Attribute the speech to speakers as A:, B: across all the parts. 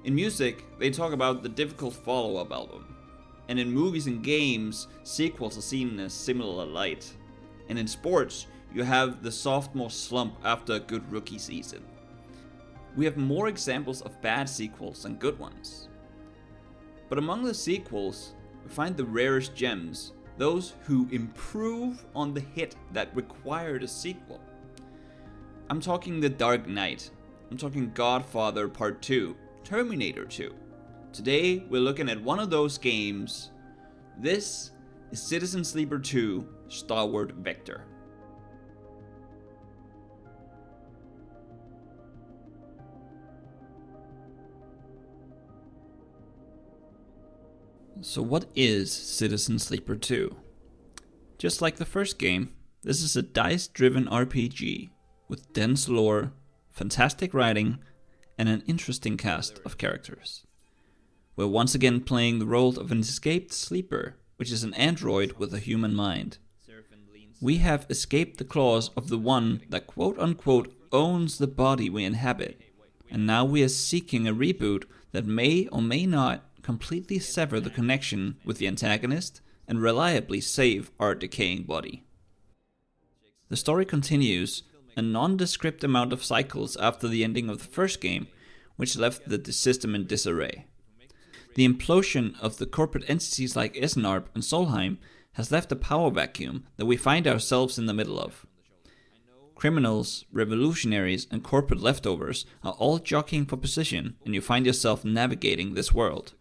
A: In music, they talk about the difficult follow-up album. And in movies and games, sequels are seen in a similar light. And in sports, you have the sophomore slump after a good rookie season. We have more examples of bad sequels than good ones. But among the sequels, we find the rarest gems, those who improve on the hit that required a sequel. I'm talking The Dark Knight, I'm talking Godfather Part 2, Terminator 2. Today, we're looking at one of those games. This is Citizen Sleeper 2, Starward Vector. So what is Citizen Sleeper 2? Just like the first game, this is a dice-driven RPG with dense lore, fantastic writing, and an interesting cast of characters. We're once again playing the role of an escaped sleeper, which is an android with a human mind. We have escaped the claws of the one that quote-unquote owns the body we inhabit, and now we are seeking a reboot that may or may not completely sever the connection with the antagonist and reliably save our decaying body. The story continues a nondescript amount of cycles after the ending of the first game, which left the system in disarray. The implosion of the corporate entities like Esnarp and Solheim has left a power vacuum that we find ourselves in the middle of. Criminals, revolutionaries, and corporate leftovers are all jockeying for position, and you find yourself navigating this world.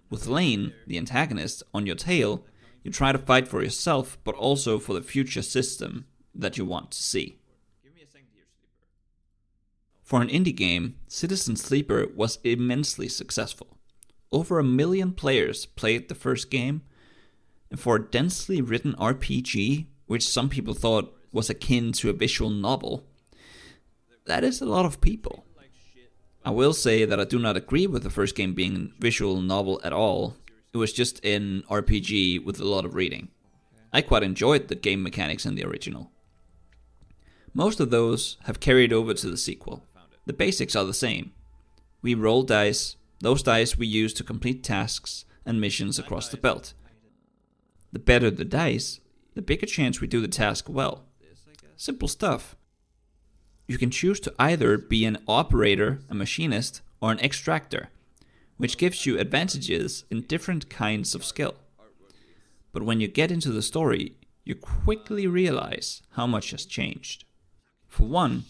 A: With Lane, the antagonist, on your tail, you try to fight for yourself, but also for the future system that you want to see. For an indie game, Citizen Sleeper was immensely successful. Over 1 million players played the first game, and for a densely written RPG, which some people thought was akin to a visual novel, that is a lot of people. I will say that I do not agree with the first game being a visual novel at all. It was just an RPG with a lot of reading. I quite enjoyed the game mechanics in the original. Most of those have carried over to the sequel. The basics are the same. We roll dice, those dice we use to complete tasks and missions across the belt. The better the dice, the bigger chance we do the task well. Simple stuff. You can choose to either be an operator, a machinist, or an extractor, which gives you advantages in different kinds of skill. But when you get into the story, you quickly realize how much has changed. For one,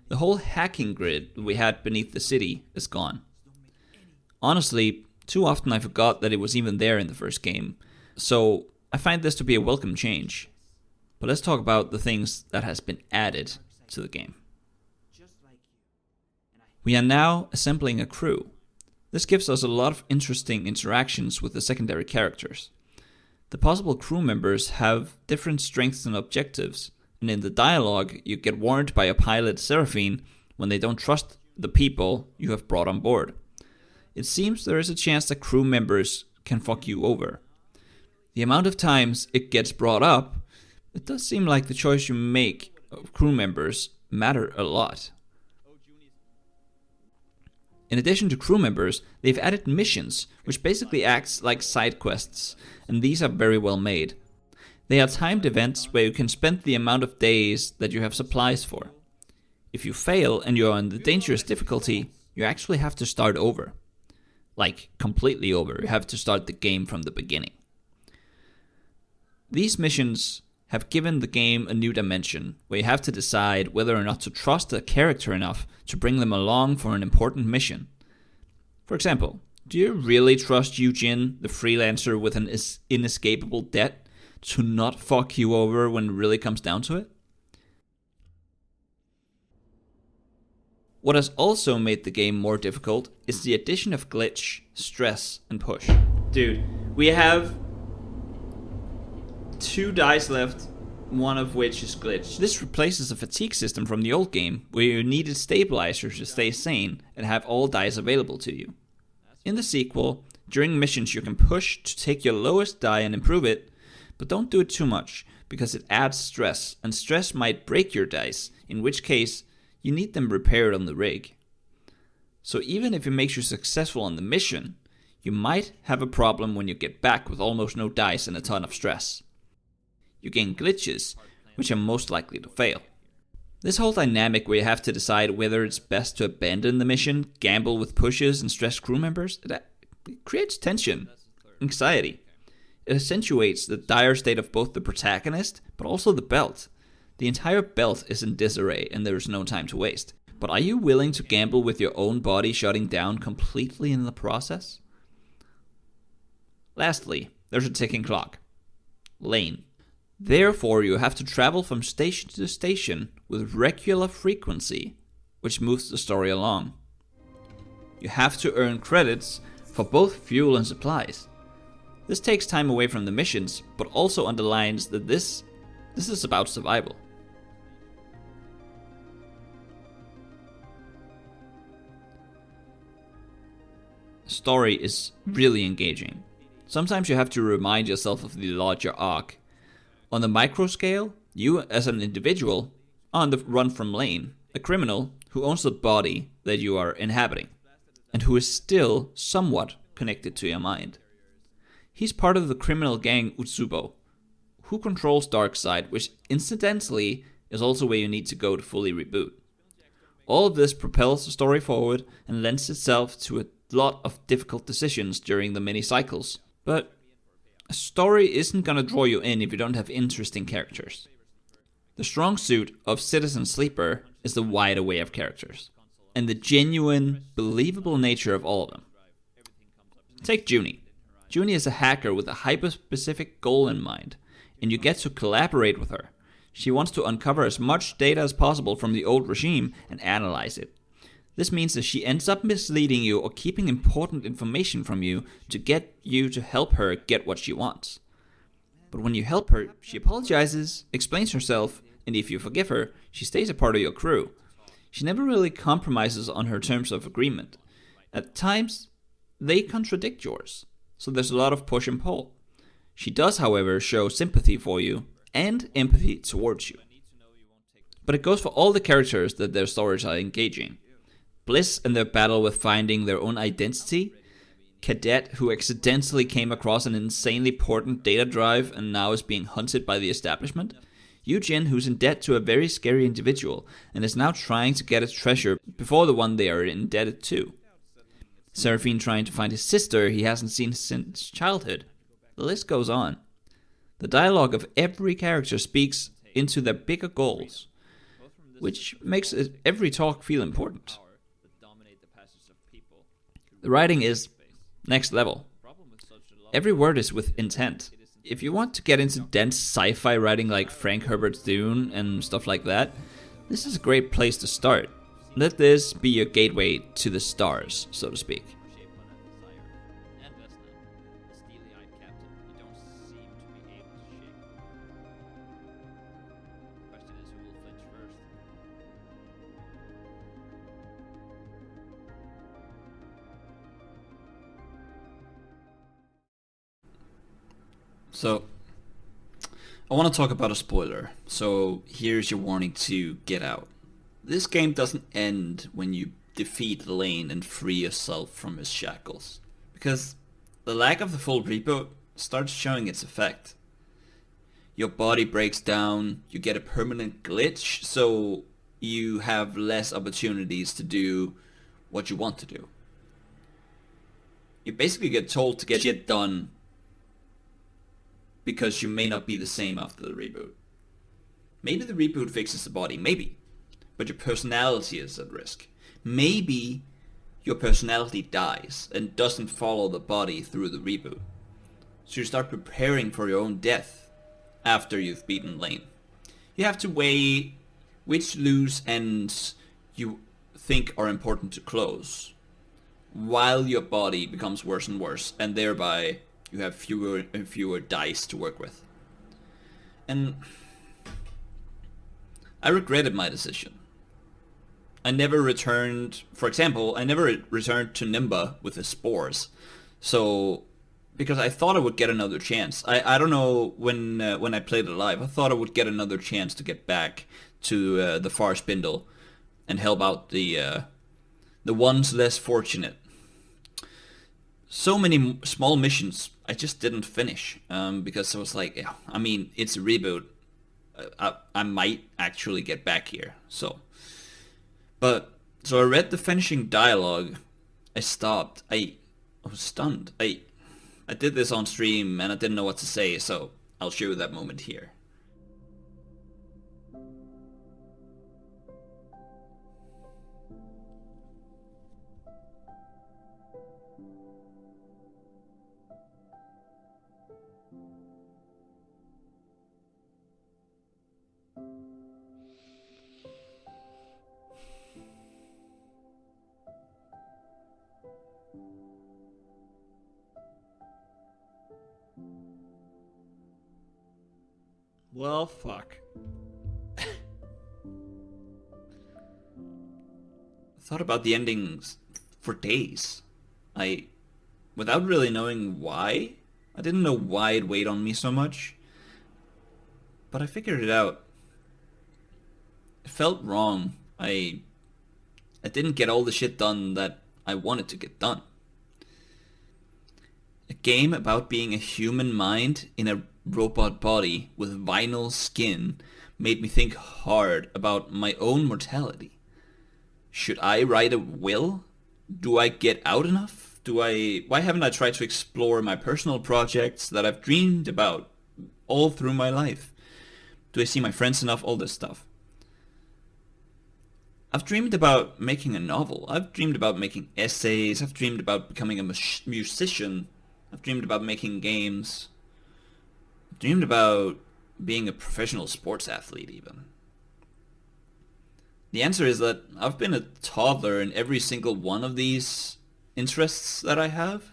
A: the whole hacking grid we had beneath the city is gone. Honestly, too often I forgot that it was even there in the first game, so I find this to be a welcome change. But let's talk about the things that has been added to the game. We are now assembling a crew. This gives us a lot of interesting interactions with the secondary characters. The possible crew members have different strengths and objectives, and in the dialogue you get warned by a pilot, Seraphine, when they don't trust the people you have brought on board. It seems there is a chance that crew members can fuck you over. The amount of times it gets brought up, it does seem like the choice you make of crew members matter a lot. In addition to crew members, they've added missions, which basically acts like side quests, and these are very well made. They are timed events where you can spend the amount of days that you have supplies for. If you fail and you're on the dangerous difficulty, you actually have to start over. Like, completely over. You have to start the game from the beginning. These missions have given the game a new dimension, where you have to decide whether or not to trust a character enough to bring them along for an important mission. For example, do you really trust Eugene, the freelancer with an inescapable debt, to not fuck you over when it really comes down to it? What has also made the game more difficult is the addition of glitch, stress, and push. Dude, we have 2 dice left, one of which is glitched. This replaces a fatigue system from the old game, where you needed stabilizers to stay sane and have all dice available to you. In the sequel, during missions you can push to take your lowest die and improve it, but don't do it too much, because it adds stress, and stress might break your dice, in which case you need them repaired on the rig. So even if it makes you successful on the mission, you might have a problem when you get back with almost no dice and a ton of stress. You gain glitches, which are most likely to fail. This whole dynamic where you have to decide whether it's best to abandon the mission, gamble with pushes, and stress crew members, it creates tension, anxiety. It accentuates the dire state of both the protagonist, but also the belt. The entire belt is in disarray, and there is no time to waste. But are you willing to gamble with your own body shutting down completely in the process? Lastly, there's a ticking clock. Lane. Therefore, you have to travel from station to station with regular frequency, which moves the story along. You have to earn credits for both fuel and supplies. This takes time away from the missions, but also underlines that this is about survival. The story is really engaging. Sometimes you have to remind yourself of the larger arc. On the micro scale, you as an individual are on the run from Lane, a criminal who owns the body that you are inhabiting, and who is still somewhat connected to your mind. He's part of the criminal gang Utsubo, who controls Darkseid, which incidentally is also where you need to go to fully reboot. All of this propels the story forward and lends itself to a lot of difficult decisions during the many cycles, but a story isn't gonna draw you in if you don't have interesting characters. The strong suit of Citizen Sleeper is the wide array of characters, and the genuine, believable nature of all of them. Take Junie. Junie is a hacker with a hyper-specific goal in mind, and you get to collaborate with her. She wants to uncover as much data as possible from the old regime and analyze it. This means that she ends up misleading you or keeping important information from you to get you to help her get what she wants. But when you help her, she apologizes, explains herself, and if you forgive her, she stays a part of your crew. She never really compromises on her terms of agreement. At times, they contradict yours, so there's a lot of push and pull. She does, however, show sympathy for you and empathy towards you. But it goes for all the characters that their stories are engaging. Bliss and their battle with finding their own identity, Cadet who accidentally came across an insanely important data drive and now is being hunted by the establishment, Eugene who's in debt to a very scary individual and is now trying to get a treasure before the one they are indebted to, Seraphine trying to find his sister he hasn't seen since childhood. The list goes on. The dialogue of every character speaks into their bigger goals, which makes every talk feel important. The writing is next level. Every word is with intent. If you want to get into dense sci-fi writing like Frank Herbert's Dune and stuff like that, this is a great place to start. Let this be your gateway to the stars, so to speak. So, I want to talk about a spoiler, so here's your warning to get out. This game doesn't end when you defeat Lane and free yourself from his shackles, because the lack of the full reboot starts showing its effect. Your body breaks down, you get a permanent glitch, so you have less opportunities to do what you want to do. You basically get told to get shit done because you may not be the same after the reboot. Maybe the reboot fixes the body, maybe. But your personality is at risk. Maybe your personality dies and doesn't follow the body through the reboot. So you start preparing for your own death after you've beaten Lane. You have to weigh which loose ends you think are important to close, while your body becomes worse and worse, and thereby you have fewer and fewer dice to work with. And I regretted my decision. I never returned, for example, I never returned to Nimba with the spores. So, because I thought I would get another chance. I don't know, when I played it live, I thought I would get another chance to get back to the far spindle and help out the the ones less fortunate. So many small missions I just didn't finish because I was like, yeah, I mean, it's a reboot. I might actually get back here. So I read the finishing dialogue. I stopped. I was stunned. I did this on stream and I didn't know what to say, so I'll show you that moment here. Well, fuck. Thought about the endings for days. Without really knowing why, I didn't know why it weighed on me so much, but I figured it out. It felt wrong. I didn't get all the shit done that I wanted to get done. A game about being a human mind in a robot body with vinyl skin made me think hard about my own mortality. Should I write a will? Do I get out enough? Why haven't I tried to explore my personal projects that I've dreamed about all through my life? Do I see my friends enough? All this stuff. I've dreamed about making a novel. I've dreamed about making essays. I've dreamed about becoming a musician. I've dreamed about making games. I've dreamed about being a professional sports athlete even. The answer is that I've been a toddler in every single one of these interests that I have.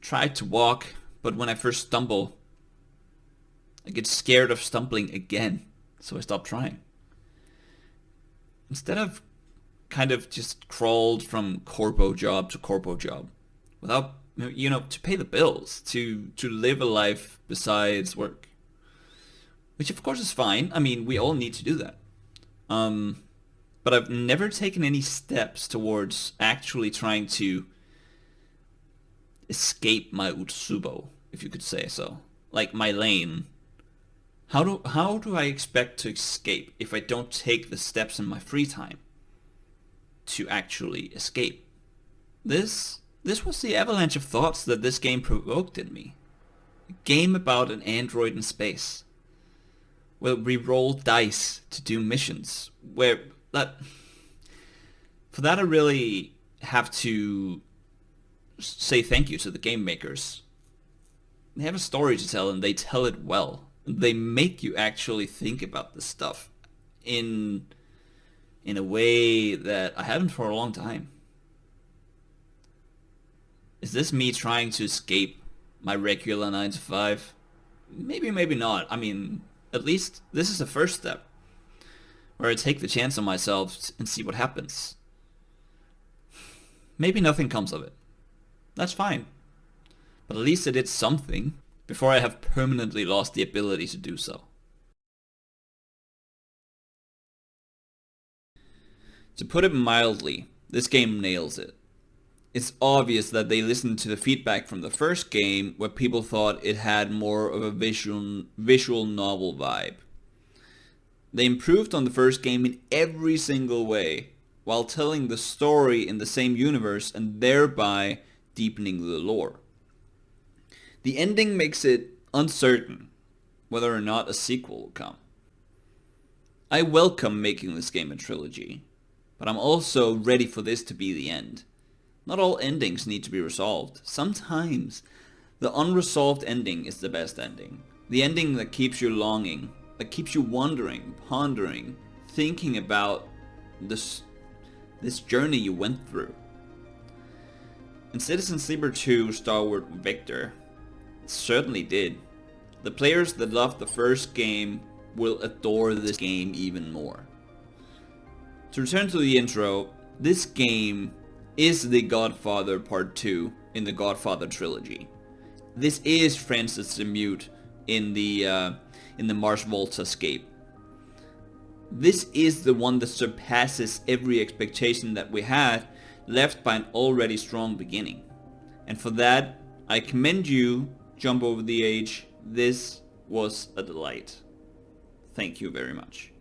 A: Tried to walk, but when I first stumble, I get scared of stumbling again, so I stop trying. Instead, I've kind of just crawled from corpo job to corpo job without, to pay the bills, to live a life besides work. Which of course is fine. I mean, we all need to do that. But I've never taken any steps towards actually trying to escape my Utsubo, if you could say so. Like my lane. How do I expect to escape if I don't take the steps in my free time to actually escape? This was the avalanche of thoughts that this game provoked in me. A game about an android in space. Where we roll dice to do missions. For that I really have to say thank you to the game makers. They have a story to tell and they tell it well. They make you actually think about this stuff in a way that I haven't for a long time. Is this me trying to escape my regular 9 to 5? Maybe, maybe not. I mean, at least this is the first step, where I take the chance on myself and see what happens. Maybe nothing comes of it. That's fine. But at least I did something before I have permanently lost the ability to do so. To put it mildly, this game nails it. It's obvious that they listened to the feedback from the first game where people thought it had more of a visual novel vibe. They improved on the first game in every single way, while telling the story in the same universe and thereby deepening the lore. The ending makes it uncertain whether or not a sequel will come. I welcome making this game a trilogy, but I'm also ready for this to be the end. Not all endings need to be resolved. Sometimes the unresolved ending is the best ending. The ending that keeps you longing, that keeps you wondering, pondering, thinking about this journey you went through. In Citizen Sleeper 2 Starward Vector, it certainly did. The players that loved the first game will adore this game even more. To return to the intro, this game is The Godfather Part 2 in the Godfather trilogy. This is Francis the Mute in the Mars Volta Escape. This is the one that surpasses every expectation that we had, left by an already strong beginning. And for that, I commend you, Jump Over the Age. This was a delight. Thank you very much.